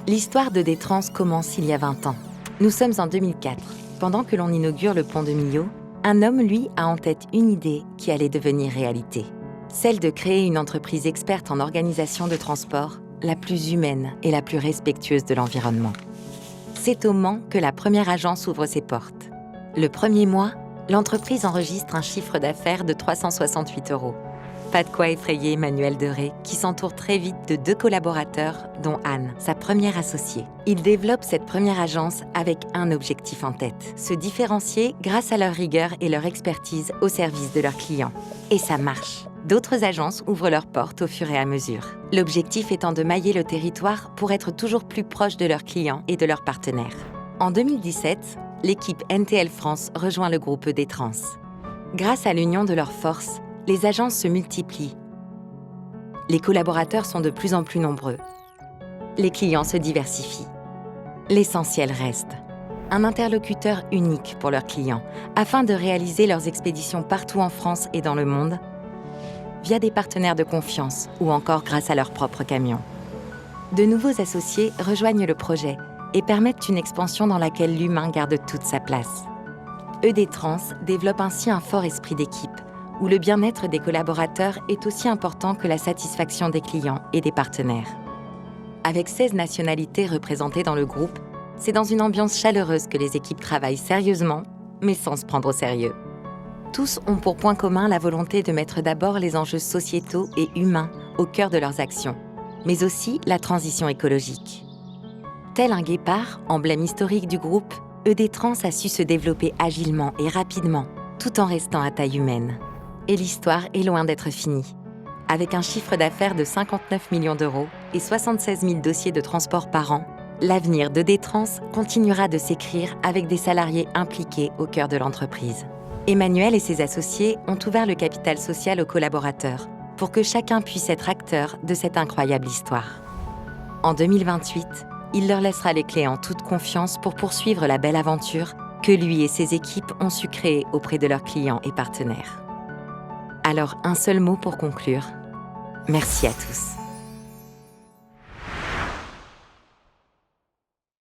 L'histoire de Détrans commence il y a 20 ans. Nous sommes en 2004. Pendant que l'on inaugure le pont de Millau, un homme, lui, a en tête une idée qui allait devenir réalité. Celle de créer une entreprise experte en organisation de transport, la plus humaine et la plus respectueuse de l'environnement. C'est au Mans que la première agence ouvre ses portes. Le premier mois, l'entreprise enregistre un chiffre d'affaires de 368 €. Pas de quoi effrayer Emmanuel Deré, qui s'entoure très vite de 2 collaborateurs, dont Anne, sa première associée. Ils développent cette première agence avec un objectif en tête, se différencier grâce à leur rigueur et leur expertise au service de leurs clients. Et ça marche. D'autres agences ouvrent leurs portes au fur et à mesure. L'objectif étant de mailler le territoire pour être toujours plus proche de leurs clients et de leurs partenaires. En 2017, l'équipe NTL France rejoint le groupe Détrans. Grâce à l'union de leurs forces, les agences se multiplient. Les collaborateurs sont de plus en plus nombreux. Les clients se diversifient. L'essentiel reste. Un interlocuteur unique pour leurs clients, afin de réaliser leurs expéditions partout en France et dans le monde, via des partenaires de confiance ou encore grâce à leurs propres camions. De nouveaux associés rejoignent le projet et permettent une expansion dans laquelle l'humain garde toute sa place. Détrans développe ainsi un fort esprit d'équipe, où le bien-être des collaborateurs est aussi important que la satisfaction des clients et des partenaires. Avec 16 nationalités représentées dans le groupe, c'est dans une ambiance chaleureuse que les équipes travaillent sérieusement, mais sans se prendre au sérieux. Tous ont pour point commun la volonté de mettre d'abord les enjeux sociétaux et humains au cœur de leurs actions, mais aussi la transition écologique. Tel un guépard, emblème historique du groupe, Détrans a su se développer agilement et rapidement, tout en restant à taille humaine. Et l'histoire est loin d'être finie. Avec un chiffre d'affaires de 59 millions € et 76 000 dossiers de transport par an, l'avenir de Détrans continuera de s'écrire avec des salariés impliqués au cœur de l'entreprise. Emmanuel et ses associés ont ouvert le capital social aux collaborateurs pour que chacun puisse être acteur de cette incroyable histoire. En 2028, il leur laissera les clés en toute confiance pour poursuivre la belle aventure que lui et ses équipes ont su créer auprès de leurs clients et partenaires. Alors, un seul mot pour conclure. Merci à tous.